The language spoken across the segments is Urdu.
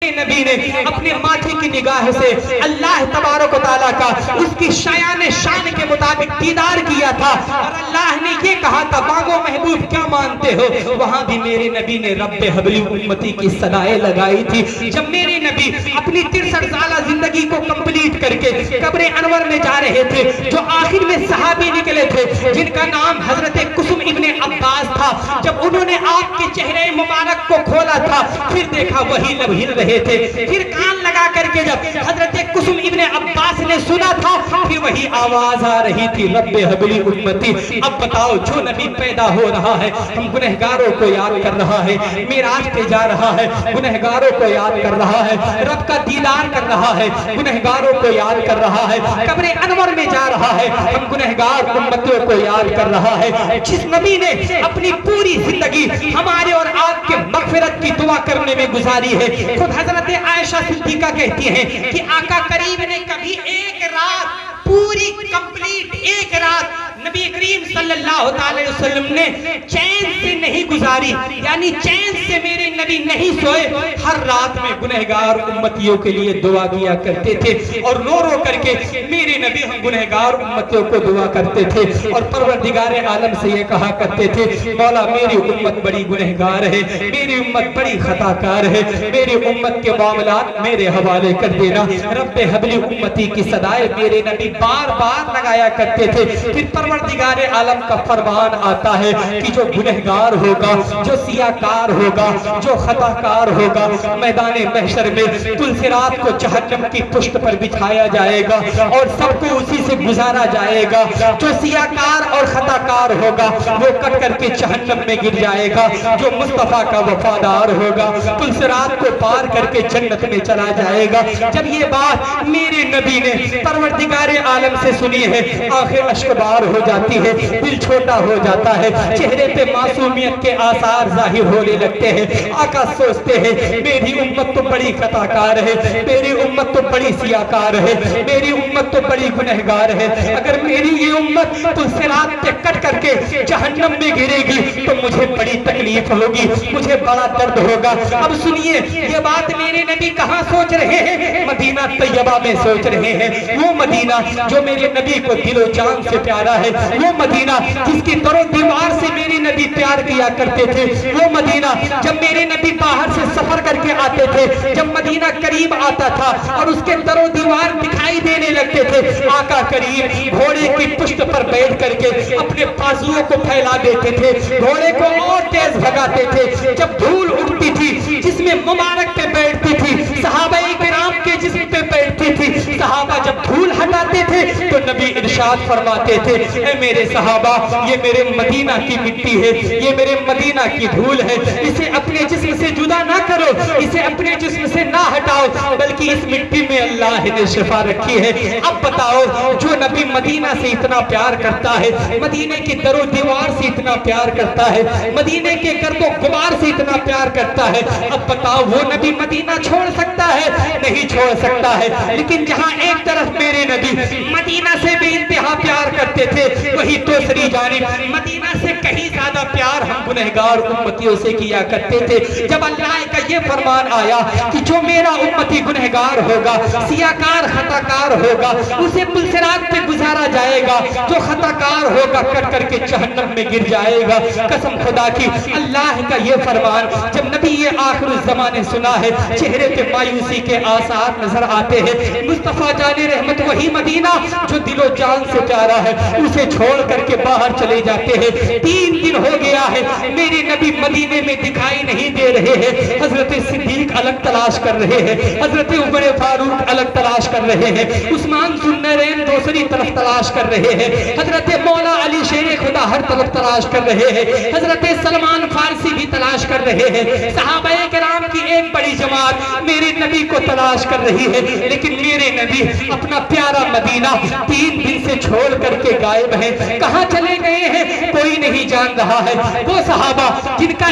میرے نبی نے اپنے ماتھے کی نگاہ سے اللہ تبارک و تعالیٰ کا اس کی شایان شان کے مطابق دیدار کیا تھا، اور اللہ نے یہ کہا تھا مانگو محبوب کیا مانتے ہو، وہاں بھی میرے نبی نے رب حبلی امتی کی صدائیں لگائی تھی۔ جب میرے نبی اپنی 63 سالہ زندگی کو کمپلیٹ کر کے قبر انور میں جا رہے تھے، جو آخر میں صحابی نکلے تھے جن کا نام حضرت قسم ابن عباس تھا، جب انہوں نے آپ کے چہرے مبارک کو کھولا تھا پھر دیکھا وہی لب ہل رہے تھے، پھر کان لگا کر کے جب حضرت قسم ابن عباس نے سنا تھا پھر وہی آواز آ رہی تھی رب حبلی امتی۔ اب بتاؤ جو نبی پیدا ہو رہا ہے ہم گنہگاروں کو یاد کر رہا ہے، معراج پہ جا رہا ہے گنہگاروں کو یاد کر رہا ہے، رب کا دیدار کر رہا ہے گنہگاروں کو یاد کر رہا ہے، قبر انور میں جا رہا ہے ہم گنہگار امتیوں کو یاد کر رہا ہے۔ جس نبی نے اپنی پوری زندگی ہمارے اور آپ کے مغفرت کی دعا کرنے میں گزاری ہے، خود حضرت عائشہ صدیقہ کہتی ہیں کہ آقا کریم نے کبھی ایک رات پوری کمپلیٹ ایک رات نبی کریم صلی اللہ علیہ وسلم نے چین سے نہیں گزاری، یعنی چین سے میرے نبی نہیں سوئے، ہر رات میں گنہگار امتیوں کے لیے دعا کیا کرتے تھے، اور رو رو کر کے میرے نبی ہم گنہگار امتیوں کو دعا کرتے تھے، اور پروردگار عالم سے یہ کہا کرتے تھے مولا میری امت بڑی گنہگار ہے، میری امت بڑی خطا کار ہے، میری امت کے معاملات میرے حوالے کر دینا۔ رب حبلی امتی کی صدائے میرے نبی بار بار لگایا کرتے تھے، پھر پروردگار عالم کا فرمان آتا ہے کہ جو گنہگار ہوگا، جو سیاکار ہوگا، جو خطا کار ہوگا، میدان محشر میں پلسرات کو جہنم کی پشت پر بچھایا جائے گا اور سب کو اسی سے گزارا جائے گا۔ جو سیاکار اور خطا کار ہوگا وہ کٹ کر کے جہنم میں گر جائے گا، جو مصطفیٰ کا وفادار ہوگا پلسرات کو پار کر کے جنت میں چلا جائے گا۔ جب یہ بات میرے نبی نے پروردگار عالم سے سنی ہے آنکھیں اشکبار ہو جاتی ہے، دل چھوٹا ہو جاتا ہے، چہرے پہ معصومیت کے آثار ظاہر ہونے لگتے ہیں۔ آقا سوچتے ہیں میری امت تو بڑی خطا کار ہے، میری امت تو بڑی سیاکار ہے، میری امت تو بڑی گنہگار ہے، اگر میری یہ امت صراط پہ کٹ کر کے جہنم میں گرے گی تو مجھے بڑی تکلیف ہوگی، مجھے بڑا درد ہوگا۔ اب سنیے یہ بات میرے نبی کہاں سوچ رہے ہیں؟ مدینہ طیبہ میں سوچ رہے ہیں، وہ مدینہ جو میرے نبی کو دل و جان سے پیارا ہے، وہ مدینہ جس کی در و دیوار سے میرے نبی پیار کیا کرتے تھے، وہ مدینہ جب میرے نبی باہر سے سفر کر کے آتے تھے، جب مدینہ قریب آتا تھا اور اس کے در و دیوار دکھائی دینے لگتے تھے، آقا کریم گھوڑے کی پشت پر بیٹھ کر کے اپنے بازوؤں کو پھیلا دیتے تھے، گھوڑے کو اور تیز بھگاتے تھے۔ جب دھول اڑتی تھی جس میں مبارک پہ بیٹھتی تھی، صحابہ کرام کے جسم پہ بیٹھتی تھی، صحابہ جب دھول ہٹاتے تھے تو نبی ارشاد فرماتے تھے اے میرے صحابہ یہ میرے مدینہ کی مٹی ہے، یہ میرے مدینہ کی دھول ہے، اسے اپنے جسم سے جدا نہ کرو، اسے اپنے جسم سے نہ ہٹاؤ، بلکہ اس مٹی میں اللہ نے شفا رکھی ہے۔ اب بتاؤ جو نبی مدینہ سے اتنا پیار کرتا ہے، مدینہ کی در و دیوار سے اتنا پیار کرتا ہے، مدینہ کے گرد و غبار سے اتنا پیار کرتا ہے، اب بتاؤ وہ نبی مدینہ چھوڑ سکتا ہے؟ نہیں چھوڑ سکتا ہے۔ لیکن جہاں ایک طرف میرے نبی مدینہ سے بے انتہا پیار کرتے تھے، وہی دوسری جانب مدینہ سے کہیں زیادہ پیار ہم گنہگار امتیوں سے کیا کرتے تھے۔ جب اللہ کا یہ فرمان آیا کہ جو میرا امتی گنہگار ہوگا، سیاکار خطاکار ہوگا، اسے پلسرات پہ گزارا جائے گا، جو خطاکار ہوگا کٹ کر کے جہنم میں گر جائے گا۔ قسم خدا کی اللہ کا یہ فرمان جب نبی یہ آخر الزمان نے سنا ہے، چہرے پہ مایوسی کے آثار نظر آتے ہیں۔ مصطفیٰ جان رحمت وہی مدینہ جو دل و جان سے پیارا ہے اسے چھوڑ کر کے باہر چلے جاتے ہیں۔ 3 دن ہو گیا ہے میرے نبی مدینے میں دکھائی نہیں دے رہے ہیں۔ حضرت صدیق الگ تلاش کر رہے ہیں، حضرت عمر فاروق الگ تلاش کر رہے ہیں، عثمان ذوالنورین دوسری طرف تلاش کر رہے ہیں، حضرت مولا علی شیر خدا ہر طرف تلاش کر رہے ہیں، حضرت سلمان فارسی بھی تلاش کر رہے ہیں، صحابہ کرام کی ایک بڑی جماعت میرے نبی کو تلاش کر رہی ہے، لیکن میرے نبی اپنا پیارا مدینہ 3 دن سے چھوڑ کر کے غائب ہیں۔ کہاں چلے گئے ہیں کوئی نہیں جان رہا ہے۔ وہ صحابہ جن کا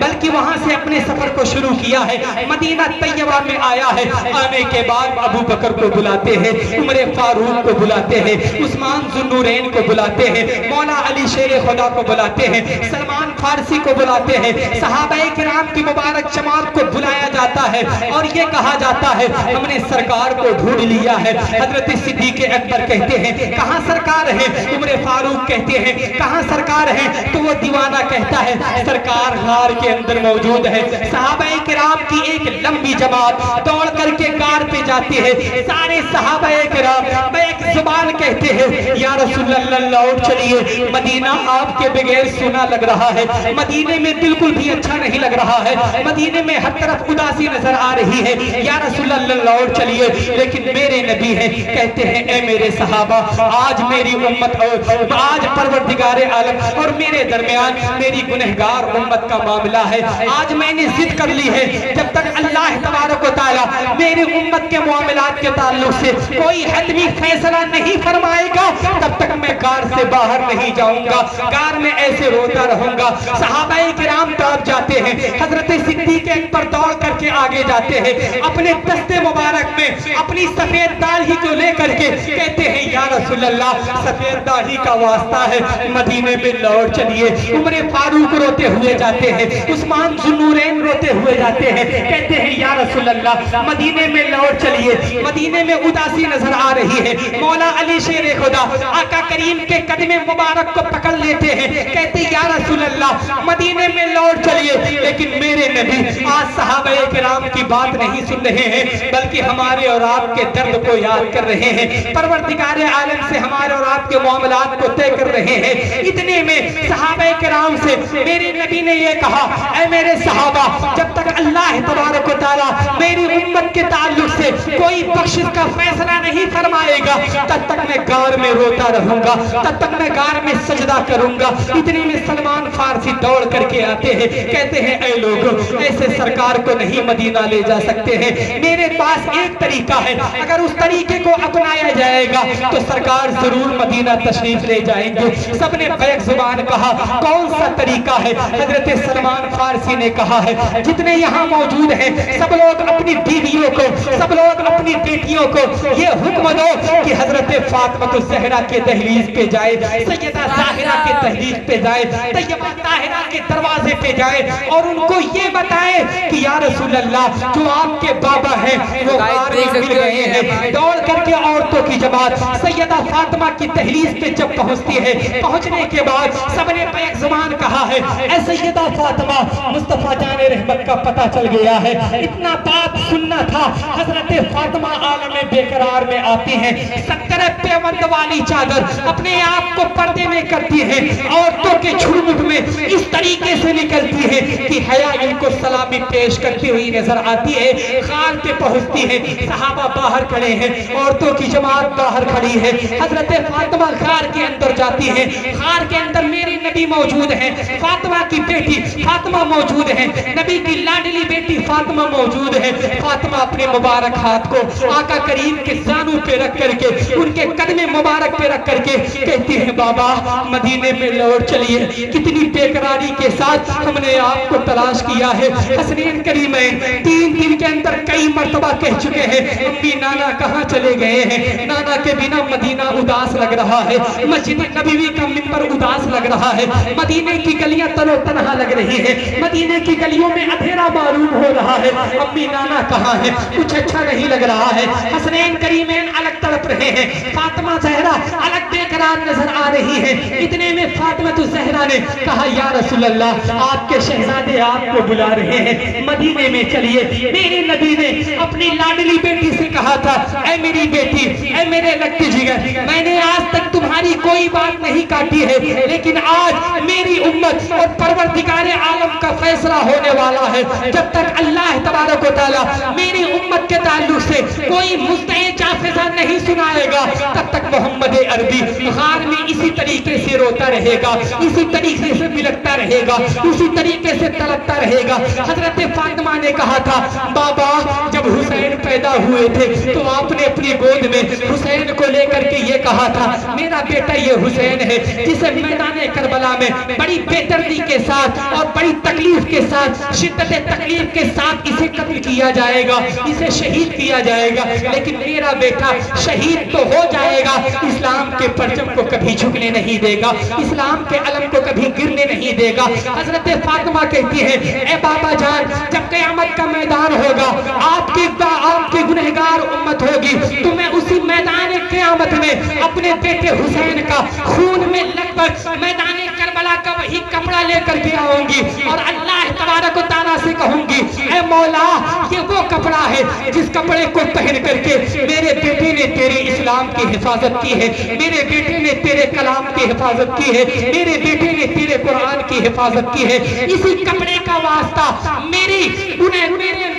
بلکہ وہاں سے اپنے سفر کو شروع کیا ہے، مدینہ طیبہ میں آیا ہے۔ آنے کے بعد ابو بکر کو بلاتے ہیں، عمر فاروق کو بلاتے ہیں، عثمان ذو النورین کو بلاتے ہیں، مولا علی شیر خدا کو بلاتے ہیں، سلمان فارسی کو بلاتے ہیں، صحابہ کرام کی مبارک جماعت کو بلایا جاتا ہے اور یہ کہا جاتا ہے ہم نے سرکار کو ڈھونڈ لیا ہے۔ حضرت صدیق اکبر کہتے ہیں کہاں سرکار ہے؟ عمر فاروق کہتے ہیں کہاں سرکار ہے؟ تو وہ دیوانہ کہتا ہے سرکار غار کے اندر موجود ہے۔ صحابہ کرام کی ایک لمبی جماعت دوڑ کر کے غار پہ جاتی ہے، سارے صحابہ کرام ایک زبان کہتے ہیں یا رسول اللہ لوٹ چلیے، مدینہ آپ کے بغیر سونا لگ رہا ہے، مدینے میں بالکل بھی اچھا نہیں لگ رہا ہے، مدینے میں ہر طرف اداسی نظر آ رہی ہے، یا رسول اللہ لوٹ چلیے۔ لیکن میرے نبی ہیں، کہتے ہیں اے میرے صحابہ آج میری امت اور آج پروردگار عالم اور میرے درمیان میری گنہگار امت کا معاملہ ہے، آج میں نے ضد کر لی ہے جب تک اللہ تبارک و تعالی میری امت کے معاملات کے تعلق سے کوئی حتمی فیصلہ نہیں فرمائے گا تب تک میں غار سے باہر نہیں جاؤں گا، غار میں ایسے روتا رہوں گا۔ صحابہ کرام تڑپ جاتے ہیں، حضرت صدیق اکبر دوڑ کر کے آگے جاتے ہیں، اپنے دستے مبارک میں اپنی سفید داڑھی کو لے کر کے کہتے ہیں یا رسول اللہ سفید داڑھی کا واسطہ ہے، مدینے میں لوٹ چلیے۔ عمر فاروق روتے ہوئے جاتے ہیں، عثمان ذو النورین روتے ہوئے جاتے ہیں، کہتے ہیں یا رسول اللہ مدینے میں لوٹ چلیے، مدینے میں اداسی نظر آ رہی ہے۔ مولا علی شیر خدا آقا کریم کے قدم مبارک کو پکڑ لیتے ہیں، کہتے ہیں یا رسول اللہ مدینے میں لوٹ چلیے۔ لیکن میرے نبی آج صحابہ کرام کی بات نہیں سن رہے ہیں بلکہ ہمارے اور آپ کے درد کو یاد کر رہے ہیں، پروردگار عالم سے ہمارے اور آپ کے معاملات کو طے کر رہے ہیں۔ اتنے میں صحابہ کرام سے میرے نبی نے یہ کہا اے میرے صحابہ جب تک اللہ تبارک و تعالی میری امت کے تعلق سے کوئی بخشش کا فیصلہ نہیں فرمائے گا تب تک میں غار میں روتا رہوں گا، تب تک میں غار میں سجدہ کروں گا۔ اتنے میں سلمان فارسی دوڑ کر کے آتے ہیں، کہتے ہیں اے لوگوں ایسے سرکار کو نہیں مدینہ لے جا سکتے ہیں، میرے پاس ایک طریقہ ہے، اگر اس طریقے کو اپنایا جائے گا تو سرکار ضرور مدینہ تشریف لے جائیں گے۔ سب نے بیک زبان کہا کون سا طریقہ ہے؟ حضرت سلمان فارسی نے کہا ہے جتنے یہاں موجود ہیں سب لوگ اپنی بیویوں کو، سب لوگ اپنی بیٹیوں کو یہ حکم دو کہ حضرت فاطمہ الزہرا کے دہلیز پہ جائے، سیدہ ظاہرہ کے دہلیز پہ جائے، طیبہ طاہرہ کے دروازے پہ جائے اور ان کو یہ بتائے کہ یا رسول اللہ جو آپ کے بابا ہیں وہ غار میں مل گئے ہیں۔ دوڑ کر کے عورتوں کی جماعت سیدہ فاطمہ کی دہلیز پہ جب پہنچتی ہے، پہنچنے کے بعد سب نے بیک زبان کہا ہے اے سیدہ فاطمہ مصطفیٰ جان رحمت کا پتہ چل گیا ہے۔ اتنا بات سننا تھا، حضرت فاطمہ عالم بے قرار میں آتی ہیں، 70 پیوند والی چادر اپنے آپ کو پردے میں کرتی ہیں، عورتوں کے جھرمٹ میں اس طریقے سے نکلتی ہے کہ حیا ان کو سلامی پیش کرتی ہوئی نظر آتی ہے۔ غار پہ پہنچتی ہے، صحابہ باہر کھڑے ہیں، عورتوں کی جماعت باہر کھڑی ہے، حضرت فاطمہ غار کے اندر جاتی ہے، غار کے اندر میرے نبی موجود ہیں، فاطمہ کی بیٹی فاطمہ موجود ہے، نبی کی لاڈلی بیٹی فاطمہ موجود ہے۔ فاطمہ اپنے مبارک ہاتھ کو آقا کریم کے زانوں پہ رکھ کر کے ان کے قدم مبارک پہ رکھ کر کے کہتی ہے بابا مدینے میں لوٹ چلیے، کتنی بے قراری کے ساتھ ہم نے آپ کو تلاش کیا ہے۔ حسنین کریمین 3 دن کے اندر کئی مرتبہ کہہ چکے ہیں امی نانا کہاں چلے گئے ہیں، نانا کے بنا مدینہ اداس لگ رہا ہے، مسجد نبوی کا منبر اداس لگ رہا ہے، مدینے کی گلیاں تر و تنہا لگ رہی ہیں، مدینے کی گلیوں میں اندھیرا معلوم ہو رہا ہے، امی نانا کہاں ہے، کچھ اچھا نہیں لگ رہا ہے۔ حسنین کریمین الگ تڑپ رہے ہیں، فاطمہ زہرا الگ بے قرار نظر آ رہی ہے۔ اتنے میں فاطمہ الزہرا نے کہا یا رسول اللہ آپ کے شہزادے آپ کو بلا رہے ہیں، مدینے میں چلیے۔ میرے نبی نے اپنی لاڈلی بیٹی سے کہا تھا اے میری بیٹی، اے میرے لگتے جگر، میں نے آج تک تمہاری کوئی بات نہیں کاٹی ہے لیکن آج میری امت اور پروردگار عالم کا فیصلہ ہونے والا ہے۔ جب تک اللہ تبارک و تعالی میری امت کے تعلق سے کوئی مستعد جافزہ نہیں سنائے گا تب تک محمد عربی غار میں اسی طریقے سے روتا رہے گا، اسی طریقے سے بلکتا رہے گا، اسی طریقے سے تڑپتا رہے گا۔ حضرت فاطمہ فاطمہ نے کہا تھا بابا جب حسین پیدا ہوئے تھے تو آپ نے اپنی گود میں حسین کو لے کر کے یہ کہا تھا میرا بیٹا یہ حسین ہے جسے میدان کربلا میں بڑی بے دردی کے ساتھ اور بڑی تکلیف کے ساتھ شدت تکلیف کے ساتھ اسے قتل کیا جائے گا, اسے شہید کیا جائے گا, لیکن میرا بیٹا شہید تو ہو جائے گا, اسلام کے پرچم کو کبھی جھکنے نہیں دے گا, اسلام کے علم کو کبھی گرنے نہیں دے گا. حضرت فاطمہ کہتی ہے اے بابا جان جب قیامت کا میدان ہوگا آپ کی گنہگار امت ہوگی تو میں اسی میدان قیامت میں اپنے بیٹے حسین کا خون میں لگ کر میدان کربلا کا وہی کپڑا لے کر کے آؤں گی اور اللہ تبارک و تعالیٰ سے کہوں گی اے مولا یہ وہ کپڑا ہے جس کپڑے کو پہن کر کے میرے بیٹے نے تیرے اسلام کی حفاظت کی ہے, میرے بیٹے نے تیرے کلام کی حفاظت کی ہے, میرے بیٹے نے تیرے قرآن کی حفاظت کی ہے. اسی کپڑے کا واسطہ میرے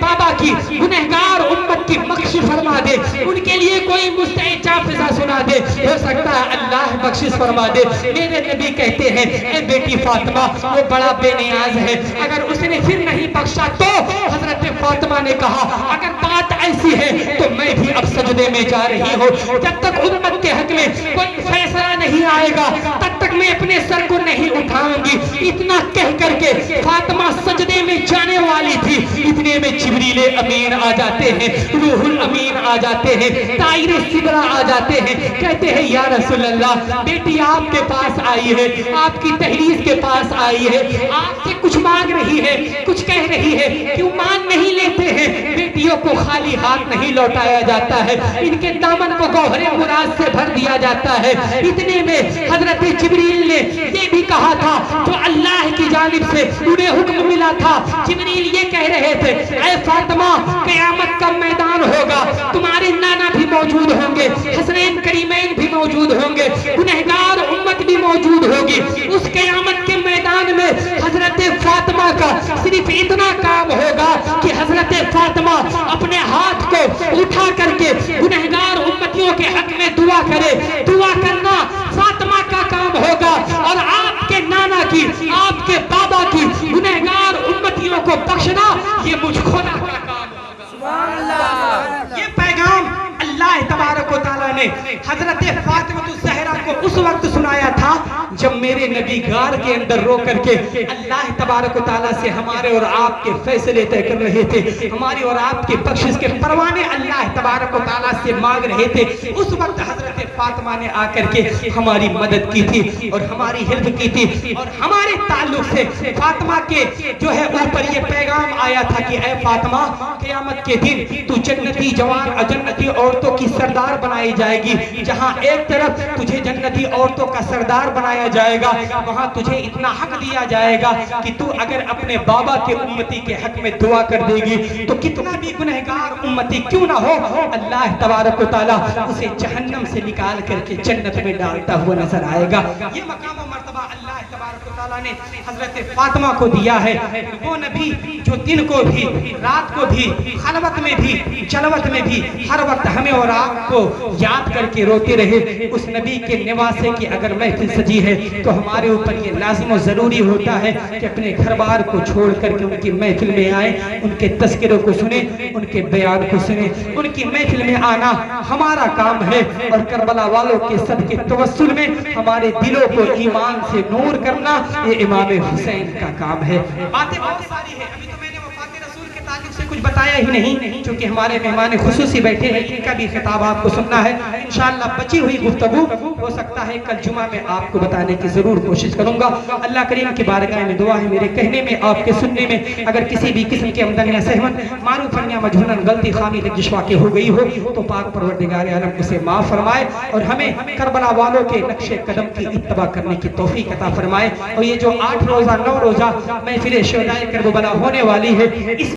بابا کی گنہگار امت کی بخشش فرما دے, ان کے لیے کوئی مستعجاب فضا سنا دے, ہو سکتا ہے اللہ بخشش فرما دے. میرے نبی کہتے ہیں اے بیٹی فاطمہ وہ بڑا بے نیاز ہے, اگر اس نے پھر نہیں بخشا تو حضرت فاطمہ نے کہا اگر بات ایسی ہے تو میں بھی اب سجدے میں جا رہی ہوں, جب تک امت کے حق میں کوئی فیصلہ نہیں آئے گا تب تک میں اپنے سر کو نہیں اٹھاؤں گی. اتنا کہہ کر کے فاطمہ سجدے میں جانے والی تھی, اتنے میں جبریل امین آ جاتے ہیں, روح الامین آ جاتے ہیں, طائر سدرہ آ جاتے ہیں, کہتے ہیں یا رسول اللہ بیٹی آپ کے پاس آئی ہے, آپ کی تحریر کے پاس آئی ہے, آپ سے کچھ مانگ رہی ہے, کچھ کہہ رہی ہے, کیوں مان نہیں لیتے ہیں؟ بیٹیوں کو خالی ہاتھ نہیں لوٹایا جاتا ہے, ان کے دامن کو گوہر مراد سے بھر دیا جاتا ہے. اتنے میں حضرت جبریل نے یہ بھی کہا تھا جو اللہ کی جانب سے انہیں حکم ملا تھا. جبریل یہ کہہ رہے تھے اے فاطمہ قیامت کا میدان ہوگا, تمہارے نانا بھی موجود ہوں گے, حسنین کریمین بھی موجود ہوں گے, گنہگار امت بھی موجود ہوگی. اس قیامت کے میدان میں حضرت فاطمہ کا صرف اتنا کام ہوگا کہ حضرت فاطمہ اپنے ہاتھ کو اٹھا کر کے گنہگار امتیوں کے حق میں دعا کرے. دعا کرنا فاطمہ کا کام ہوگا اور آپ کے نانا کی, آپ کے بابا کی گنہگار امتیوں کو بخشنا یہ مجھ خدا کا کام ہوگا. سبحان اللہ. یہ پیغام اللہ تبارک و تعالیٰ نے حضرت فاطمہ الزہرا کو اس وقت سنایا تھا جب میرے نبی غار کے اندر رو کر کے اللہ تبارک و تعالیٰ سے ہمارے اور آپ کے فیصلے طے کر رہے تھے, ہماری اور آپ کے بخشش کے پروانے اللہ تبارک و تعالیٰ سے مانگ رہے تھے. اس وقت حضرت فاطمہ نے آ کر کے ہماری مدد کی تھی اور ہماری حفظ کی تھی, اور ہمارے تعلق سے فاطمہ کے جو ہے اوپر یہ پیغام آیا تھا کہ اے فاطمہ قیامت کے دن تو جنتی جوان اور جنتی عورتوں کی سردار بنائی جائے گی. جہاں ایک طرف تجھے جنتی عورتوں کا سردار بنایا جائے گا وہاں تجھے اتنا حق دیا جائے گا کہ تو اگر اپنے بابا کے امتی کے حق میں دعا کر دے گی تو کتنا بھی گنہگار امتی کیوں نہ ہو اللہ تبارک و تعالیٰ اسے جہنم سے نکال کر کے جنت میں ڈالتا ہوا نظر آئے گا. یہ مقام و مرتبہ اللہ تبارک و تعالیٰ نے حضرت فاطمہ کو دیا ہے. وہ نبی جو دن کو بھی رات کو بھی خلوت میں بھی جلوت میں بھی ہر وقت ہمیں اور آپ کو یاد کر کے روتے رہے, اس نبی کے نواسے کی اگر محفل سجی ہے تو ہمارے اوپر یہ لازم و ضروری ہوتا ہے کہ اپنے گھر بار کو چھوڑ کر کے ان کی محفل میں آئیں, ان کے تذکروں کو سنیں, ان کے بیان کو سنیں. ان کی محفل میں آنا ہمارا کام ہے اور کربلا والوں کے صدقے توسل میں ہمارے دلوں کو ایمان سے نور کرنا یہ امام حسین کا کام ہے. باتیں بہت ساری ہیں, ابھی تو میں نے وفات رسول کے تعلق سے کچھ بتایا ہی نہیں, چونکہ ہمارے مہمان خصوصی بیٹھے ہیں, ان کا بھی خطاب آپ کو سننا ہے. انشاءاللہ بچی ہوئی گفتگو ہو سکتا ہے کل جمعہ میں آپ کو بتانے کی ضرور کوشش کروں گا. اللہ کریم کی بارگاہ میں دعا ہے میرے کہنے میں آپ کے سننے میں اگر کسی بھی قسم کے آمدن یا سہمت معروفاً یا مجہولاً غلطی خامی لغزش واقع ہو گئی ہو تو پاک پروردگار عالم اسے معاف فرمائے اور ہمیں کربلا والوں کے نقش قدم کی اتباع کرنے کی توفیق عطا فرمائے. اور یہ جو 8 روزہ 9 روزہ محفل شہدائے کربلا ہونے والی ہے اس